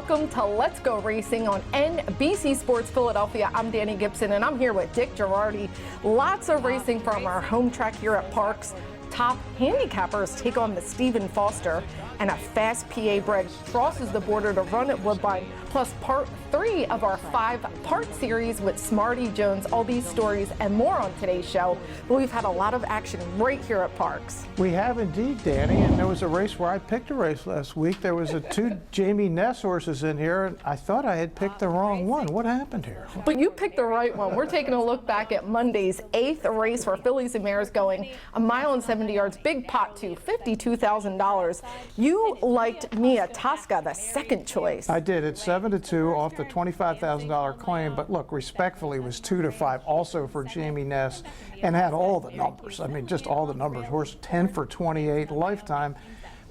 Welcome to Let's Go Racing on NBC Sports Philadelphia. I'm Dani Gibson, and I'm here with Dick Jerardi. Lots of racing from our home track here at Parx. Top handicappers take on the Stephen Foster, and a fast PA Bred crosses the border to run at Woodbine. Plus part 3 of our 5-part series with Smarty Jones. All these stories and more on today's show. But we've had a lot of action right here at Parx. We have indeed, Dani, and there was a race where I picked a race last week. There was 2 Jamie Ness horses in here, and I thought I had picked the wrong one. What happened here? But you picked the right one. We're taking a look back at Monday's 8th race for fillies and mares going a mile and 70 yards. Big pot to $52,000. You liked Mia Tosca, the second choice. I did. It's 7-2 off the $25,000 claim, but look, respectfully, it was 2-5 also for Jamie Ness, and had all the numbers. I mean, just all the numbers. Horse 10 for 28 lifetime.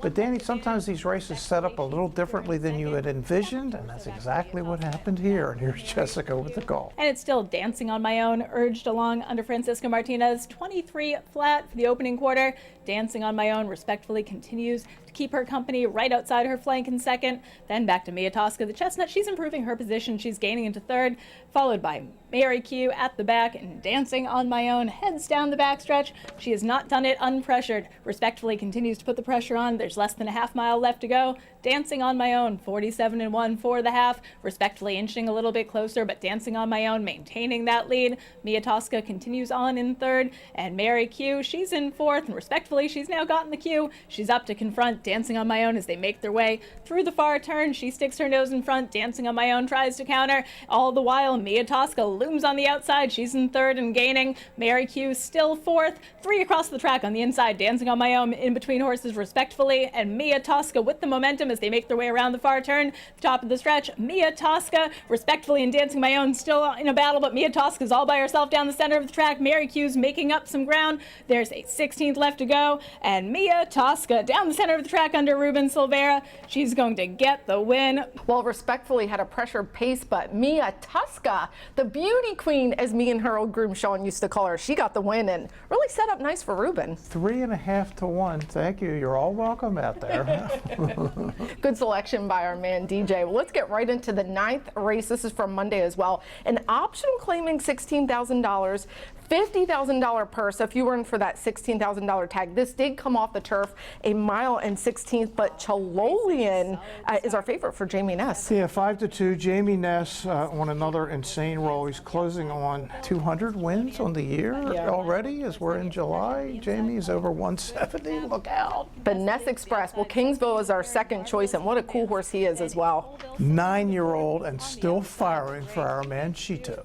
But Dani, sometimes these races set up a little differently than you had envisioned, and that's exactly what happened here. And here's Jessica with the call. And it's still Dancing on My Own, urged along under Francisco Martinez. 23 flat for the opening quarter. Dancing on My Own respectfully continues to keep her company right outside her flank in second. Then back to Mia Tosca, the chestnut. She's improving her position. She's gaining into third, followed by Mary Q at the back, and Dancing on My Own heads down the backstretch. She has not done it unpressured. Respectfully continues to put the pressure on. There's less than a half mile left to go. Dancing on My Own, 47-1 for the half. Respectfully inching a little bit closer, but Dancing on My Own maintaining that lead. Mia Tosca continues on in third, and Mary Q, she's in fourth, and respectfully, she's now gotten the cue. She's up to confront Dancing on My Own as they make their way through the far turn. She sticks her nose in front. Dancing on My Own tries to counter. All the while, Mia Tosca looms on the outside. She's in third and gaining. Mary Q still fourth. 3 across the track on the inside. Dancing on My Own in between horses respectfully, and Mia Tosca with the momentum as they make their way around the far turn. The top of the stretch, Mia Tosca respectfully and Dancing My Own still in a battle, but Mia Tosca's all by herself down the center of the track. Mary Q's making up some ground. There's a 16th left to go, and Mia Tosca down the center of the track under Ruben Silvera. She's going to get the win. Well, respectfully had a pressured pace, but Mia Tosca, the beauty queen, as me and her old groom Sean used to call her, she got the win and really set up nice for Ruben. 3.5 to 1. Thank you. You're all welcome out there. Good selection by our man DJ. Well, let's get right into the 9th race. This is from Monday as well. An option claiming $16,000. $50,000 purse if you were in for that $16,000 tag. This did come off the turf, a mile and 16th, but Chololian is our favorite for Jamie Ness. Yeah, 5-2. Jamie Ness on another insane roll. He's closing on 200 wins on the year already as we're in July. Jamie is over 170. Look out. The Ness Express. Well, Kingsville is our second choice, and what a cool horse he is as well. 9-year-old and still firing for our man Cheeto.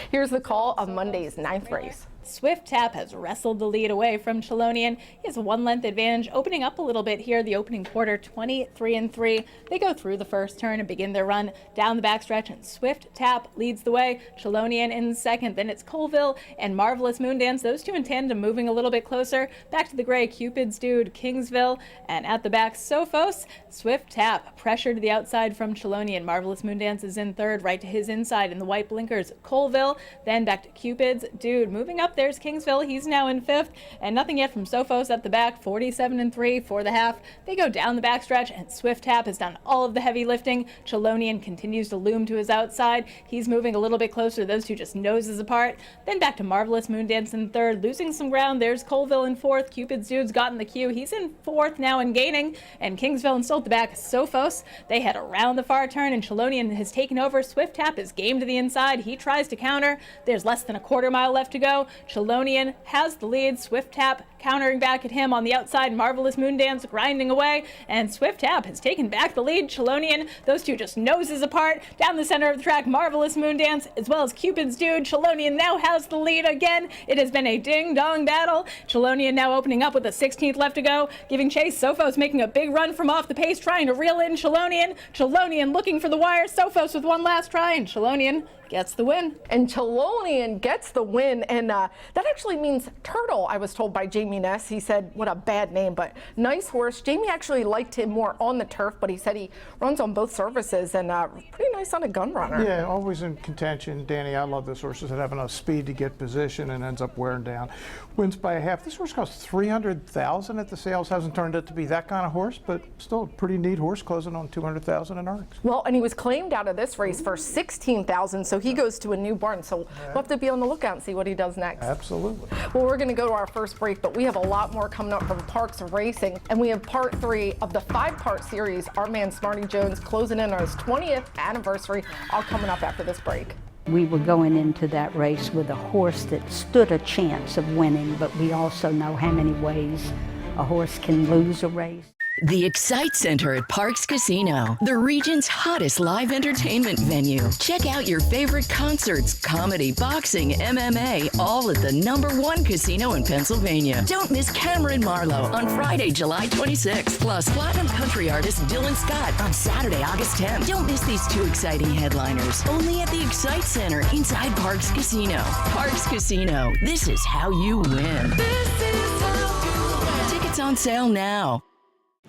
Here's the call of Monday's 9th race. Swift Tap has wrestled the lead away from Cholonian. He has a 1-length advantage, opening up a little bit here. The opening quarter, 23-3. They go through the first turn and begin their run down the backstretch, and Swift Tap leads the way. Cholonian in second. Then it's Colville and Marvelous Moondance. Those two in tandem moving a little bit closer. Back to the gray, Cupid's Dude, Kingsville, and at the back, Sophos. Swift Tap pressure to the outside from Cholonian. Marvelous Moondance is in third, right to his inside in the white blinkers, Colville. Then back to Cupid's Dude. Moving up, there's Kingsville. He's now in fifth, and nothing yet from Sophos at the back. 47-3 for the half. They go down the backstretch, and Swift Tap has done all of the heavy lifting. Cholonian continues to loom to his outside. He's moving a little bit closer. Those two just noses apart. Then back to Marvelous Moondance in third, losing some ground. There's Colville in fourth. Cupid's Dude's gotten the cue. He's in fourth now and gaining, and Kingsville and still at the back. Sophos, they head around the far turn, and Cholonian has taken over. Swift Tap is game to the inside. He tries to counter. There's less than a quarter mile left to go. Cholonian has the lead. Swift Tap countering back at him on the outside. Marvelous Moondance grinding away, and Swift Tap has taken back the lead. Cholonian, those two just noses apart down the center of the track. Marvelous Moondance as well as Cupid's Dude. Cholonian now has the lead again. It has been a ding-dong battle. Cholonian now opening up with a 16th left to go, giving chase. Sophos making a big run from off the pace, trying to reel in Cholonian. Cholonian looking for the wire. Sophos with one last try, and Cholonian gets the win. And Chololian gets the win, and that actually means turtle, I was told by Jamie Jamie Ness. He said, what a bad name, but nice horse. Jamie actually liked him more on the turf, but he said he runs on both surfaces and pretty nice on a gun runner. Yeah, always in contention. Danny, I love this horse that have enough speed to get position and ends up wearing down. Wins by a half. This horse costs $300,000 at the sales. Hasn't turned out to be that kind of horse, but still a pretty neat horse, closing on $200,000 in earnings. Well, and he was claimed out of this race for $16,000, so he goes to a new barn. So we'll have to be on the lookout and see what he does next. Absolutely. Well, we're going to go to our first break, but we have a lot more coming up from Parx Racing, and we have part 3 of the 5-part series. Our man Smarty Jones closing in on his 20th anniversary, all coming up after this break. We were going into that race with a horse that stood a chance of winning, but we also know how many ways a horse can lose a race. The Excite Center at Parx Casino, the region's hottest live entertainment venue. Check out your favorite concerts, comedy, boxing, MMA, all at the #1 casino in Pennsylvania. Don't miss Cameron Marlowe on Friday, July 26th, plus platinum country artist Dylan Scott on Saturday, August 10th. Don't miss these 2 exciting headliners, only at the Excite Center inside Parx Casino. Parx Casino, this is how you win. This is how you win. Tickets on sale now.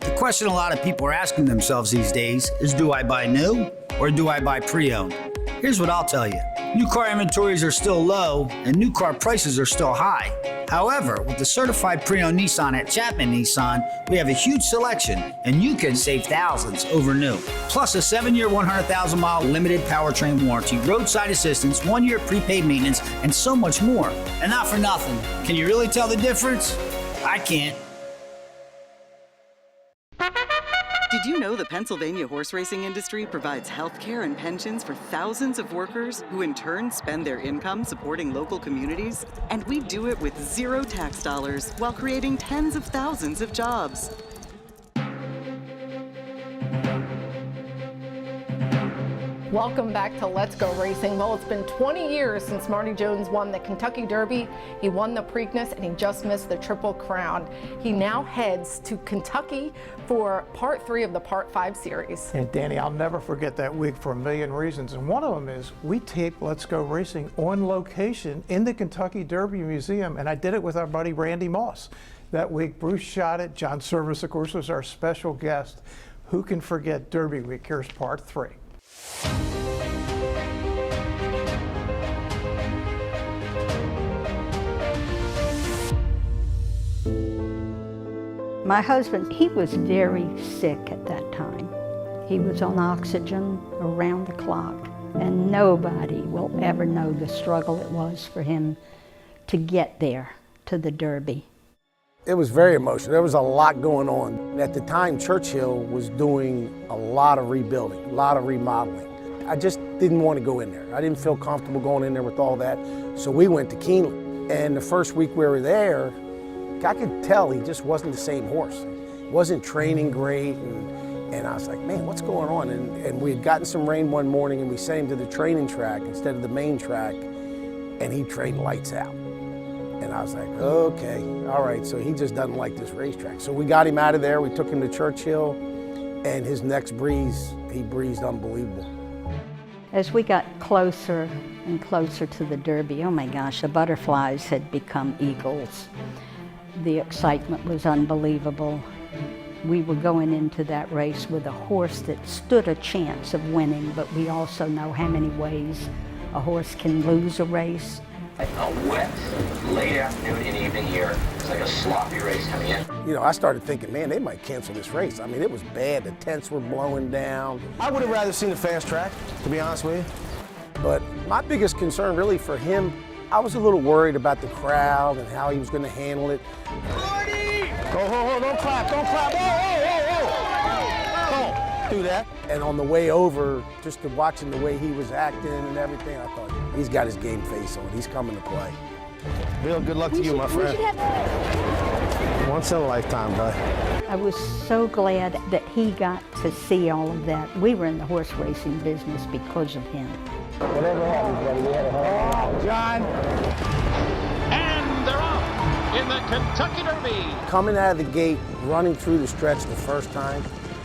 The question a lot of people are asking themselves these days is, do I buy new or do I buy pre-owned? Here's what I'll tell you. New car inventories are still low and new car prices are still high. However, with the certified pre-owned Nissan at Chapman Nissan, we have a huge selection and you can save thousands over new. Plus a 7-year, 100,000-mile limited powertrain warranty, roadside assistance, 1-year prepaid maintenance, and so much more. And not for nothing. Can you really tell the difference? I can't. Did you know the Pennsylvania horse racing industry provides health care and pensions for thousands of workers who in turn spend their income supporting local communities? And we do it with 0 tax dollars while creating tens of thousands of jobs. Welcome back to Let's Go Racing. Well, it's been 20 years since Smarty Jones won the Kentucky Derby. He won the Preakness and he just missed the Triple Crown. He now heads to Kentucky for part 3 of the part 5 series. And Danny, I'll never forget that week for a million reasons. And one of them is we taped Let's Go Racing on location in the Kentucky Derby Museum. And I did it with our buddy Randy Moss. That week, Bruce shot it. John Service, of course, was our special guest. Who can forget Derby week? Here's part 3. My husband, he was very sick at that time. He was on oxygen around the clock, and nobody will ever know the struggle it was for him to get there to the Derby. It was very emotional. There was a lot going on. At the time, Churchill was doing a lot of rebuilding, a lot of remodeling. I just didn't want to go in there. I didn't feel comfortable going in there with all that. So we went to Keeneland. And the first week we were there, I could tell he just wasn't the same horse. He wasn't training great. And I was like, man, what's going on? And we had gotten some rain one morning and we sent him to the training track instead of the main track. And he trained lights out. And I was like, okay, all right, so he just doesn't like this racetrack. So we got him out of there, we took him to Churchill, and his next breeze, he breezed unbelievable. As we got closer and closer to the Derby, oh my gosh, the butterflies had become eagles. The excitement was unbelievable. We were going into that race with a horse that stood a chance of winning, but we also know how many ways a horse can lose a race. A wet, late afternoon and evening here. It's like a sloppy race coming in. You know, I started thinking, man, they might cancel this race. I mean, it was bad. The tents were blowing down. I would have rather seen a fast track, to be honest with you. But my biggest concern really for him, I was a little worried about the crowd and how he was going to handle it. Marty! Go, don't clap, don't clap. Don't do that. And on the way over, just watching the way he was acting and everything, I thought, he's got his game face on. He's coming to play. Bill, good luck to you, my friend. Once in a lifetime, bud. I was so glad that he got to see all of that. We were in the horse racing business because of him. Whatever happens, buddy, we had a hell of a John. And they're off in the Kentucky Derby. Coming out of the gate, running through the stretch the first time,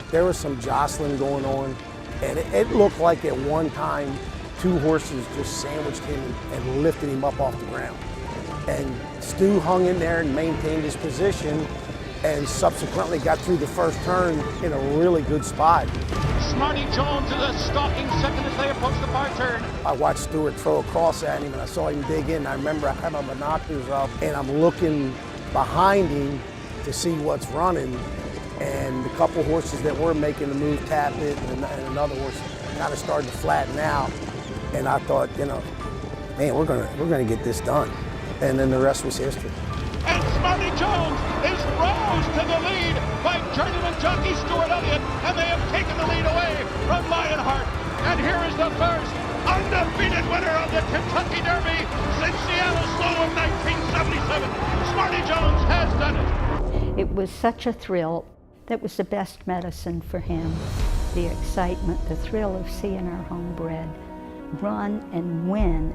there was some jostling going on, and it looked like at one time 2 horses just sandwiched him and lifted him up off the ground. And Stu hung in there and maintained his position and subsequently got through the first turn in a really good spot. Smarty Jones is a stalking second as they approach the far turn. I watched Stewart throw a cross at him and I saw him dig in. I remember I had my binoculars up and I'm looking behind him to see what's running. And the couple horses that were making the move, Tap It, and another horse kind of started to flatten out. And I thought, you know, man, we're gonna get this done. And then the rest was history. And Smarty Jones is rose to the lead by journeyman jockey Stuart Elliott, and they have taken the lead away from Lionheart. And here is the first undefeated winner of the Kentucky Derby since Seattle Slow in 1977. Smarty Jones has done it. It was such a thrill. That was the best medicine for him. The excitement, the thrill of seeing our homebred run and win.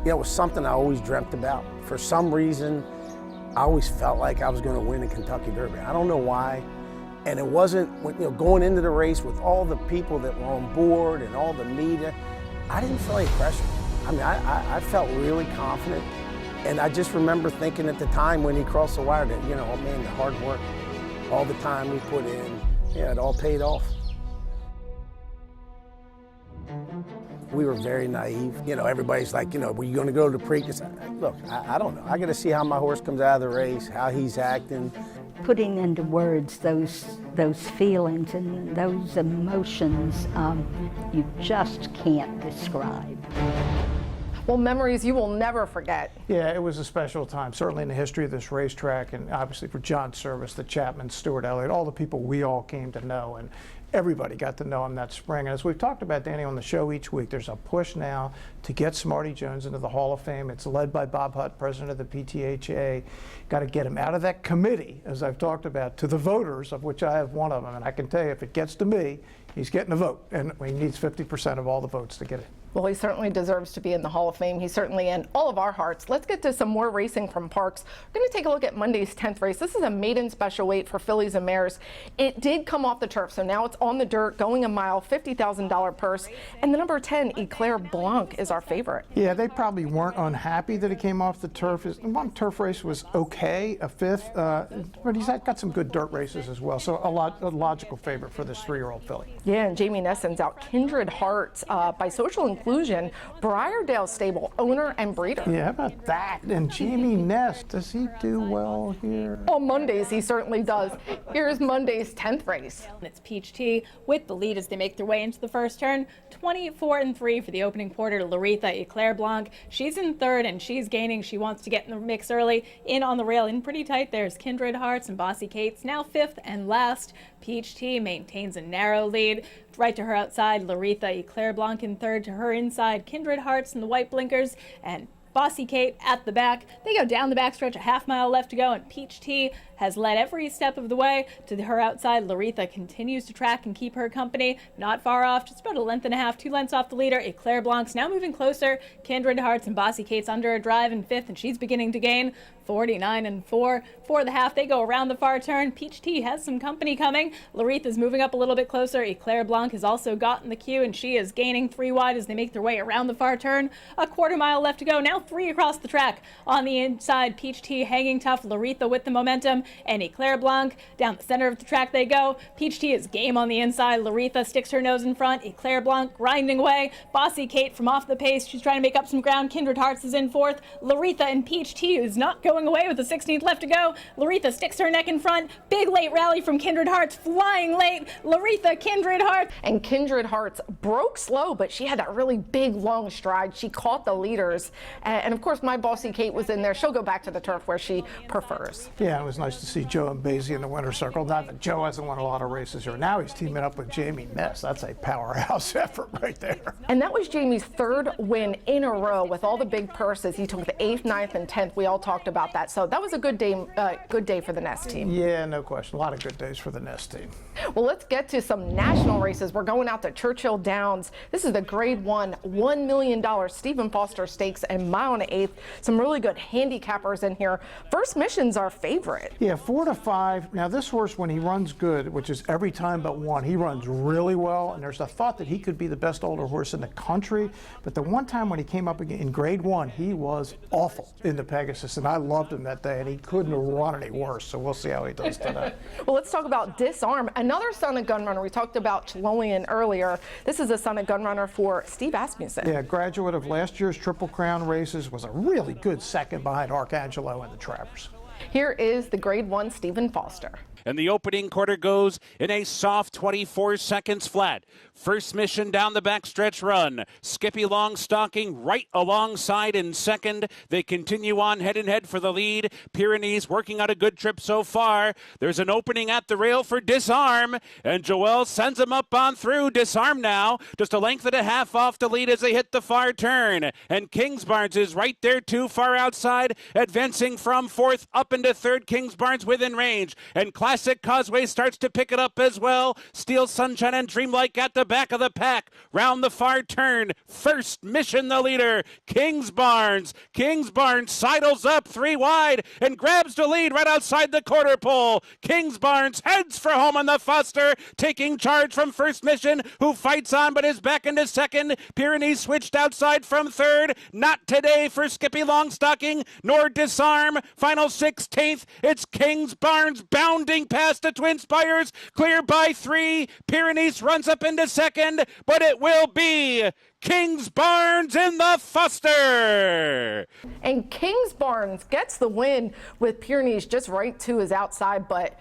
You know, it was something I always dreamt about. For some reason, I always felt like I was going to win the Kentucky Derby. I don't know why. And it wasn't, you know, going into the race with all the people that were on board and all the media, I didn't feel any pressure. I mean, I felt really confident. And I just remember thinking at the time when he crossed the wire that, you know, oh man, the hard work, all the time we put in, yeah, it all paid off. We were very naive. You know, everybody's like, you know, were you going to go to the Preakness? Look, I don't know. I got to see how my horse comes out of the race, how he's acting. Putting into words those feelings and those emotions, you just can't describe. Well, memories you will never forget. Yeah, it was a special time, certainly in the history of this racetrack, and obviously for John Service, the Chapman, Stuart Elliott, all the people we all came to know, and everybody got to know him that spring. And as we've talked about, Danny, on the show each week, there's a push now to get Smarty Jones into the Hall of Fame. It's led by Bob Hutt, president of the PTHA. Got to get him out of that committee, as I've talked about, to the voters, of which I have one of them. And I can tell you, if it gets to me, he's getting a vote. And he needs 50% of all the votes to get it. Well, he certainly deserves to be in the Hall of Fame. He's certainly in all of our hearts. Let's get to some more racing from Parx. We're going to take a look at Monday's 10th race. This is a maiden special weight for fillies and mares. It did come off the turf, so now it's on the dirt, going a mile, $50,000 purse. And the number 10, Eclair Blanc, is our favorite. Yeah, they probably weren't unhappy that it came off the turf. One turf race was okay, a fifth, but he's got some good dirt races as well. So a logical favorite for this 3-year-old filly. Yeah, and Jamie Nesson's out Kindred Hearts by social inclusion, Briardale Stable owner and breeder. Yeah, how about that? And Jamie Ness, does he do well here? On Mondays, he certainly does. Here's Monday's 10th race. It's Peach Tea with the lead as they make their way into the first turn. 24-3 for the opening quarter. Laretha Eclair Blanc, she's in third and she's gaining. She wants to get in the mix early. In on the rail, in pretty tight. There's Kindred Hearts and Bossy Kate's now fifth and last. Peach Tea maintains a narrow lead. Right to her outside, Laretha Eclair Blanc in third. To her inside, Kindred Hearts and the white blinkers, and Bossy Kate at the back. They go down the backstretch, a half mile left to go, and Peach Tea has led every step of the way. To her outside, Laretha continues to track and keep her company. Not far off, just about a length and a half, 2 lengths off the leader. Eclair Blanc's now moving closer. Kindred Hearts and Bossy Kate's under a drive in fifth, and she's beginning to gain. 49-4 for the half. They go around the far turn. Peach Tea has some company coming. Laretha's moving up a little bit closer. Eclair Blanc has also gotten the cue, and she is gaining 3 wide as they make their way around the far turn. A quarter mile left to go. Now 3 across the track. On the inside, Peach Tea hanging tough. Laretha with the momentum, and Eclair Blanc down the center of the track they go. Peach Tea is game on the inside. Laretha sticks her nose in front. Eclair Blanc grinding away. Bossy Kate from off the pace. She's trying to make up some ground. Kindred Hearts is in fourth. Laretha and Peach Tea is not going away with the 16th left to go. Laretha sticks her neck in front. Big late rally from Kindred Hearts, flying late. Laretha, Kindred Hearts. And Kindred Hearts broke slow, but she had that really big, long stride. She caught the leaders. And of course, my Bossy Kate was in there. She'll go back to the turf where she prefers. Yeah, it was nice to see Joe and Basie in the winner's circle. Not that Joe hasn't won a lot of races here. Now he's teaming up with Jamie Ness. That's a powerhouse effort right there. And that was Jamie's 3rd win in a row with all the big purses. He took the 8th, 9th, and 10th. We all talked about that. So that was a good day for the Ness team. Yeah, no question. A lot of good days for the Ness team. Well, let's get to some national races. We're going out to Churchill Downs. This is the Grade 1, $1 million Stephen Foster Stakes and mile and 1/8. Some really good handicappers in here. First Mission's our favorite. Yeah, 4 to 5. Now this horse, when he runs good, which is every time but one, he runs really well. And there's a thought that he could be the best older horse in the country. But the one time when he came up in Grade 1, he was awful in the Pegasus, and I loved him that day. And he couldn't have run any worse. So we'll see how he does today. Well, let's talk about Disarm, another son of Gunrunner. We talked about Chelonian earlier. This is a son of Gunrunner for Steve Asmussen. Yeah, graduate of last year's Triple Crown races, was a really good second behind Arcangelo and the Travers. Here is the Grade 1 Stephen Foster. And the opening quarter goes in a soft 24 seconds flat. First Mission down the backstretch run. Skippy Long stalking right alongside in second. They continue on head and head for the lead. Pyrenees working on a good trip so far. There's an opening at the rail for Disarm, and Joel sends him up on through. Disarm now just a length and a half off the lead as they hit the far turn. And Kingsbarns is right there too far outside, advancing from fourth up into third. Kingsbarns within range, and Classic Causeway starts to pick it up as well. Steel Sunshine and Dreamlike at the back of the pack. Round the far turn. First Mission the leader. Kingsbarns sidles up 3 wide and grabs the lead right outside the quarter pole. Kingsbarns heads for home on the Foster, taking charge from First Mission, who fights on but is back into second. Pyrenees switched outside from third. Not today for Skippy Longstocking nor Disarm. Final 16th. It's Kingsbarns bounding past the Twin Spires, clear by 3. Pyrenees runs up into second, but it will be Kingsbarns in the Foster. And Kingsbarns gets the win with Pyrenees just right to his outside, but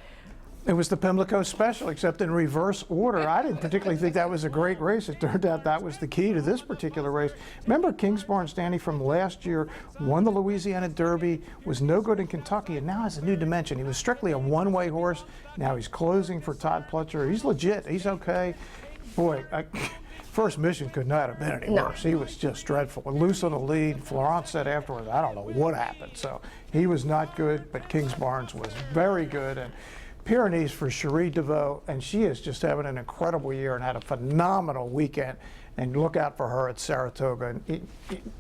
it was the Pimlico Special, except in reverse order. I didn't particularly think that was a great race. It turned out that was the key to this particular race. Remember Kingsbarns, Danny, from last year, won the Louisiana Derby, was no good in Kentucky, and now has a new dimension. He was strictly a one-way horse. Now he's closing for Todd Pletcher. He's legit. He's okay. Boy, First Mission could not have been any worse. He was just dreadful. Loose on the lead. Florent said afterwards, I don't know what happened. So he was not good, but Kingsbarns was very good. And Pyrenees for Cherie DeVoe, and she is just having an incredible year and had a phenomenal weekend. And look out for her at Saratoga. And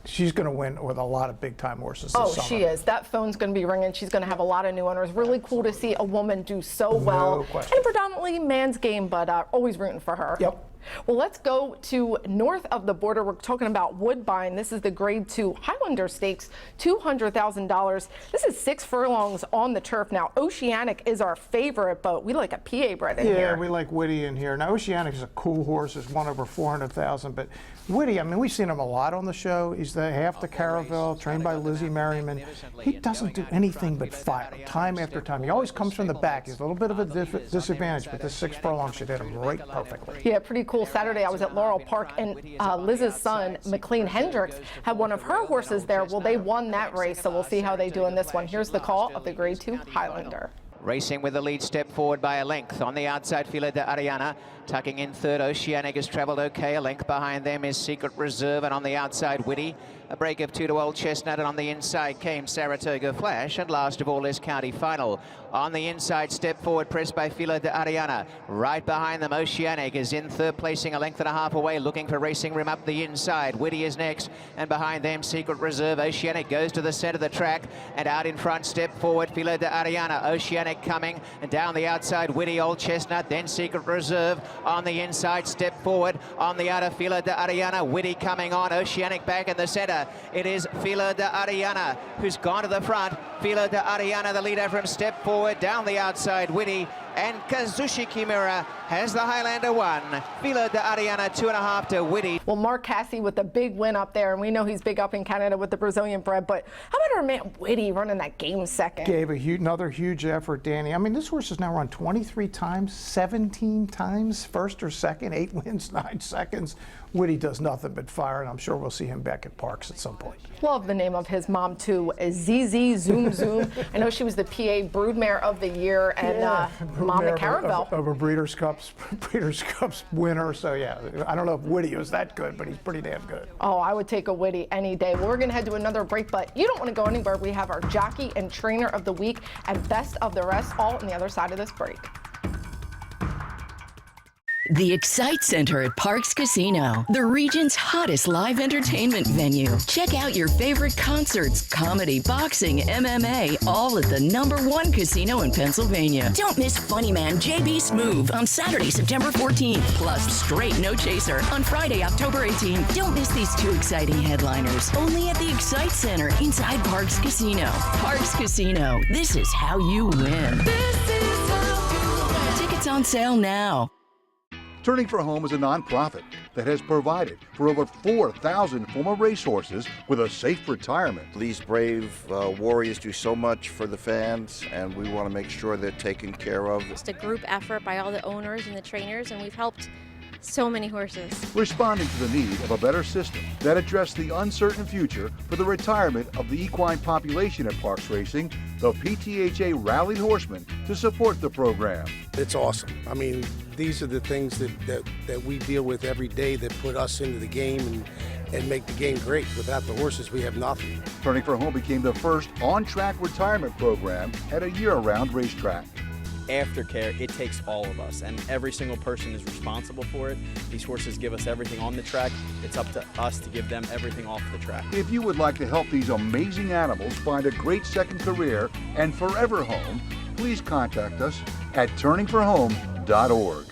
she's going to win with a lot of big-time horses this summer. She is. That phone's going to be ringing. She's going to have a lot of new owners. Really cool to see a woman do so well. No question. And predominantly man's game, but always rooting for her. Yep. Well, let's go to north of the border. We're talking about Woodbine. This is the Grade 2 Highlander Stakes, $200,000. This is 6 furlongs on the turf. Now, Oceanic is our favorite, but we like a PA Bred in here. Yeah, we like Witty in here. Now, Oceanic is a cool horse. It's won over 400,000, but Witty, I mean, we've seen him a lot on the show. He's the half the Caravelle, trained by Lizzie Merriman. He doesn't do anything but fire, time after time. He always comes from the back. He's a little bit of a disadvantage, but this 6 furlongs should hit him right perfectly. Yeah, pretty cool. Saturday, I was at Laurel Park, and Liz's son, McLean Hendricks, had one of her horses there. Well, they won that race, so we'll see how they do in this one. Here's the call of the Grade 2 Highlander. Racing with the lead, step forward by a length. On the outside, Fila de Ariana. Tucking in third, Oceanic has travelled okay. A length behind them is Secret Reserve, and on the outside, Witty. A break of 2 to Old Chestnut, and on the inside came Saratoga Flash, and last of all is County Final. On the inside, step forward, pressed by Fila de Ariana. Right behind them, Oceanic is in third, placing a length and a half away, looking for Racing Rim up the inside. Witty is next, and behind them, Secret Reserve. Oceanic goes to the centre of the track, and out in front, step forward, Fila de Ariana. Oceanic coming, and down the outside, Witty, Old Chestnut, then Secret Reserve. On the inside, step forward, on the outer, Fila de Ariana. Witty coming on, Oceanic back in the centre. It is Fila de Ariana who's gone to the front. Fila de Ariana, the leader from step forward, down the outside, Witty, and Kazushi Kimura has the Highlander won. Fila de Ariana 2.5 to Witty. Well, Mark Casse with the big win up there, and we know he's big up in Canada with the Brazilian bred, but how about our man Witty running that game second? Gave another huge effort, Danny. I mean, this horse has now run 23 times, 17 times, first or second, 8 wins, 9 seconds. Witty does nothing but fire, and I'm sure we'll see him back at Parx at some point. Love the name of his mom, too, ZZ Zoom Zoom. I know she was the PA Broodmare of the Year, and Mom the Caravelle. Of a Breeders' Cups winner, so yeah, I don't know if Witty was that good, but he's pretty damn good. Oh, I would take a Witty any day. Well, we're going to head to another break, but you don't want to go anywhere. We have our Jockey and Trainer of the Week and Best of the Rest all on the other side of this break. The Excite Center at Parx Casino, the region's hottest live entertainment venue. Check out your favorite concerts, comedy, boxing, MMA, all at the #1 casino in Pennsylvania. Don't miss Funny Man JB Smoove on Saturday, September 14th, plus Straight No Chaser on Friday, October 18th. Don't miss these two exciting headliners, only at the Excite Center inside Parx Casino. Parx Casino, this is how you win. This is how you win. Tickets on sale now. Turning for Home is a nonprofit that has provided for over 4,000 former racehorses with a safe retirement. These brave warriors do so much for the fans, and we want to make sure they're taken care of. It's a group effort by all the owners and the trainers, and we've helped so many horses. Responding to the need of a better system that addressed the uncertain future for the retirement of the equine population at Parx Racing, the PTHA rallied horsemen to support the program. It's awesome. I mean, these are the things that we deal with every day that put us into the game and make the game great. Without the horses, we have nothing. Turning for Home became the first on-track retirement program at a year-round racetrack. Aftercare, it takes all of us, and every single person is responsible for it. These horses give us everything on the track. It's up to us to give them everything off the track. If you would like to help these amazing animals find a great second career and forever home, please contact us at turningforhome.org.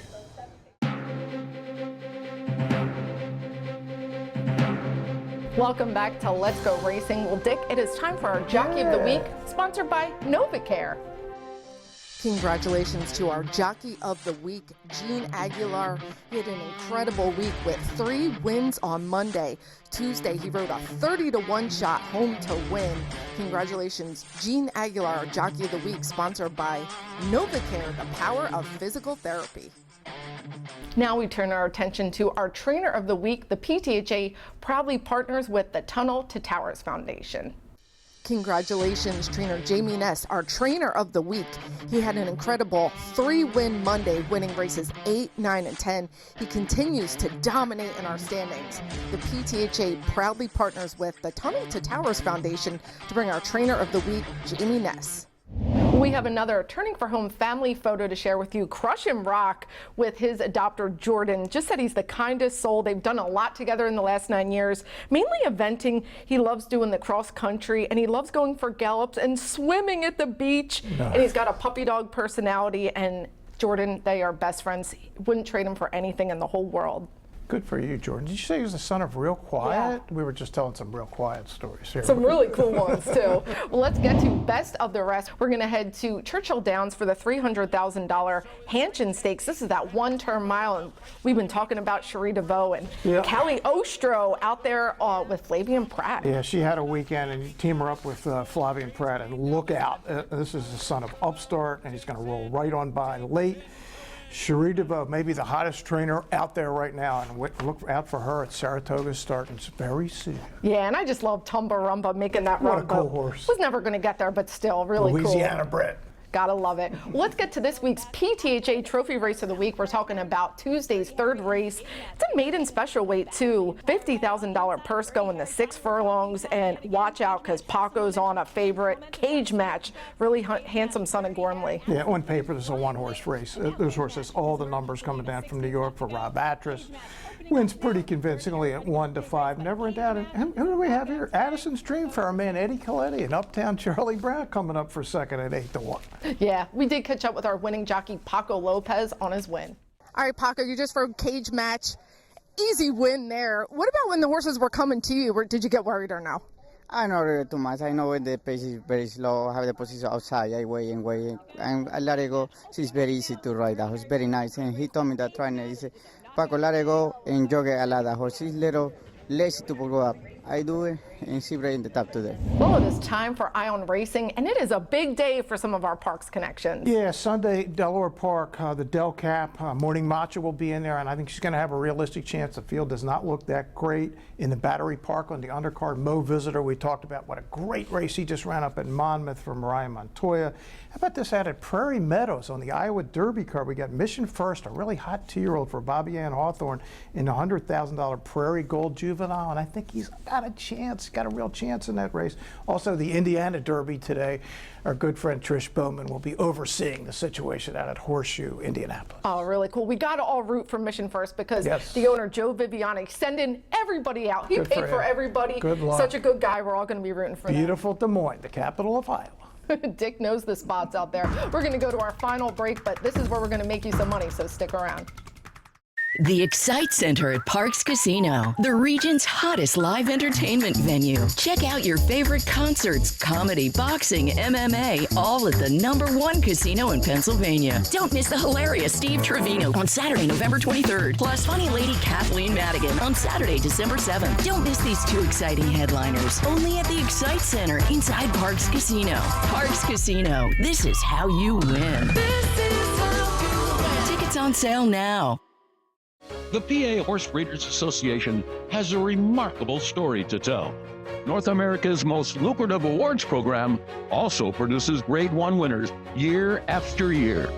Welcome back to Let's Go Racing. Well, Dick, it is time for our Jockey of the Week, sponsored by NovaCare. Congratulations to our Jockey of the Week, Gene Aguilar. He had an incredible week with 3 wins on Monday. Tuesday, he rode a 30-1 shot home to win. Congratulations, Gene Aguilar, our Jockey of the Week, sponsored by NovaCare, the power of physical therapy. Now we turn our attention to our Trainer of the Week. The PTHA proudly partners with the Tunnel to Towers Foundation. Congratulations, trainer Jamie Ness, our Trainer of the Week. He had an incredible 3-win Monday, winning races 8, 9, and 10. He continues to dominate in our standings. The PTHA proudly partners with the Tunnel to Towers Foundation to bring our Trainer of the Week, Jamie Ness. We have another Turning for Home family photo to share with you. Crush and Rock with his adopter Jordan just said he's the kindest soul. They've done a lot together in the last 9 years, mainly eventing. He loves doing the cross country and he loves going for gallops and swimming at the beach. Nice. And he's got a puppy dog personality, and Jordan, they are best friends. Wouldn't trade him for anything in the whole world. Good for you, Jordan. Did you say he was the son of Real Quiet? Yeah. We were just telling some Real Quiet stories here. Some really cool ones, too. Well, let's get to best of the rest. We're going to head to Churchill Downs for the $300,000 Hanchin Stakes. This is that 1-turn mile, and we've been talking about Cherie DeVoe and Callie Ostro out there with Flavian Pratt. Yeah, she had a weekend, and you team her up with Flavian Pratt, and look out. This is the son of Upstart, and he's going to roll right on by late. Cherie DeVoe, maybe the hottest trainer out there right now, and look out for her at Saratoga starting very soon. Yeah, and I just love Tumba Rumba making that run. What a cool horse. Was never going to get there, but still really cool. Louisiana bred. Gotta love it. Well, let's get to this week's PTHA Trophy Race of the Week. We're talking about Tuesday's 3rd race. It's a maiden special weight, too. $50,000 purse going to 6 furlongs. And watch out, because Paco's on a favorite cage match. Really handsome son of Gormley. Yeah, on paper, this is a 1-horse race. Those horses, all the numbers coming down from New York for Rob Atras. Wins pretty convincingly at 1-5. Never in doubt. And who do we have here? Addison's Dream for our man Eddie Coletti and Uptown Charlie Brown coming up for second at 8-1. Yeah, we did catch up with our winning jockey Paco Lopez on his win. All right, Paco, you just rode cage match. Easy win there. What about when the horses were coming to you? Did you get worried or no? I don't really too much. I know when the pace is very slow, I have the position outside, I wait and wait. And I let it go. It's very easy to ride that horse, very nice. And he told me that trainer, he said, Paco, let it go and jog it a lot. The horse is little lazy to go up. I do it and she right in the top today. Well, it is time for Eye on Racing, and it is a big day for some of our Parx connections. Yeah, Sunday, Delaware Park, the Del Cap, Morning Matcha will be in there, and I think she's going to have a realistic chance. The field does not look that great. In the Battery Park on the undercard, Mo Visitor, we talked about what a great race he just ran up at Monmouth for Mariah Montoya. How about this out at Prairie Meadows on the Iowa Derby card? We got Mission First, a really hot 2-year-old for Bobby Ann Hawthorne in the $100,000 Prairie Gold Juvenile, and I think he's got got a chance, got a real chance in that race. Also, the Indiana Derby today. Our good friend Trish Bowman will be overseeing the situation out at Horseshoe, Indianapolis. Oh, really cool. We got to all root for Mission First because the owner, Joe Viviani, sending everybody out. He paid for everybody. Good luck. Such a good guy. We're all going to be rooting for him. Beautiful Des Moines, the capital of Iowa. Dick knows the spots out there. We're going to go to our final break, but this is where we're going to make you some money, so stick around. The Excite Center at Parx Casino, the region's hottest live entertainment venue. Check out your favorite concerts, comedy, boxing, MMA, all at the #1 casino in Pennsylvania. Don't miss the hilarious Steve Trevino on Saturday, November 23rd, plus funny lady Kathleen Madigan on Saturday, December 7th. Don't miss these two exciting headliners, only at the Excite Center inside Parx Casino. Parx Casino, this is how you win. This is how you win. Tickets on sale now. The PA Horse Breeders Association has a remarkable story to tell. North America's most lucrative awards program also produces Grade 1 winners year after year.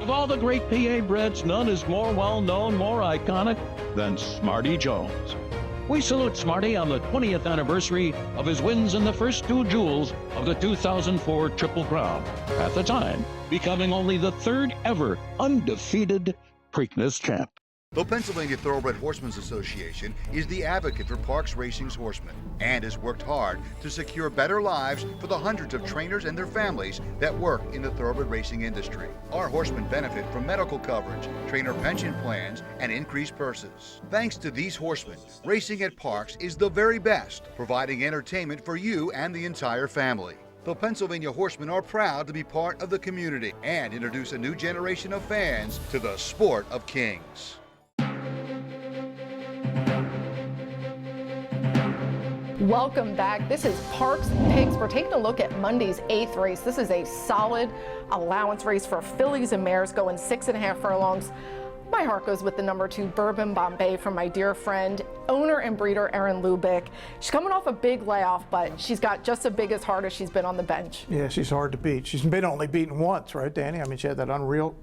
Of all the great PA breds, none is more well-known, more iconic than Smarty Jones. We salute Smarty on the 20th anniversary of his wins in the first 2 jewels of the 2004 Triple Crown, at the time becoming only the 3rd ever undefeated Preakness champ. The Pennsylvania Thoroughbred Horsemen's Association is the advocate for Parx Racing's horsemen and has worked hard to secure better lives for the hundreds of trainers and their families that work in the thoroughbred racing industry. Our horsemen benefit from medical coverage, trainer pension plans, and increased purses. Thanks to these horsemen, racing at Parx is the very best, providing entertainment for you and the entire family. The Pennsylvania Horsemen are proud to be part of the community and introduce a new generation of fans to the sport of kings. Welcome back. This is Parx Picks. We're taking a look at Monday's 8th race. This is a solid allowance race for fillies and mares going 6.5 furlongs. My heart goes with the #2 Bourbon Bombay from my dear friend, owner and breeder Erin Lubick. She's coming off a big layoff, but she's got just as big as hard as she's been on the bench. Yeah, she's hard to beat. She's been only beaten once, right, Danny? I mean, she had that unreal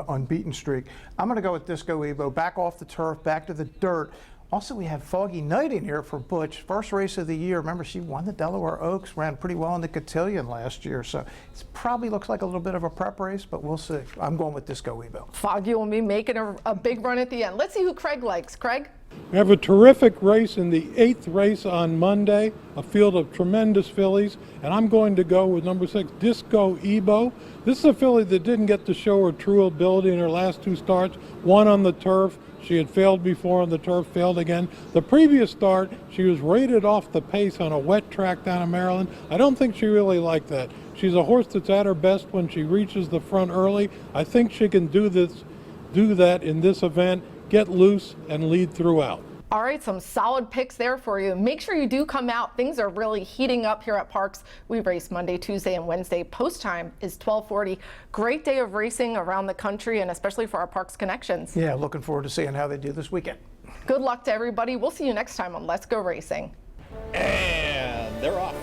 unbeaten streak. I'm going to go with Disco Evo. Back off the turf, back to the dirt. Also, we have Foggy Night in here for Butch. First race of the year. Remember, she won the Delaware Oaks, ran pretty well in the Cotillion last year. So it probably looks like a little bit of a prep race, but we'll see. I'm going with Disco Evo. Foggy will be making a big run at the end. Let's see who Craig likes. Craig? We have a terrific race in the 8th race on Monday, a field of tremendous fillies, and I'm going to go with #6, Disco Evo. This is a filly that didn't get to show her true ability in her last 2 starts, one on the turf. She had failed before on the turf, failed again. The previous start, she was rated off the pace on a wet track down in Maryland. I don't think she really liked that. She's a horse that's at her best when she reaches the front early. I think she can do that in this event, get loose and lead throughout. All right, some solid picks there for you. Make sure you do come out. Things are really heating up here at Parx. We race Monday, Tuesday, and Wednesday. Post time is 12:40. Great day of racing around the country, and especially for our Parx connections. Yeah, looking forward to seeing how they do this weekend. Good luck to everybody. We'll see you next time on Let's Go Racing. And they're off.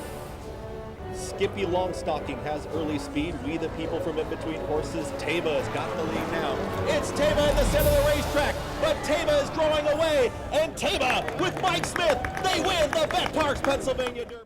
Skippy Longstocking has early speed. We the people from in between horses. Taba has got the lead now. It's Taba in the center of the racetrack, but Taba is drawing away, and Taba with Mike Smith, they win the Bet Parx Pennsylvania Derby.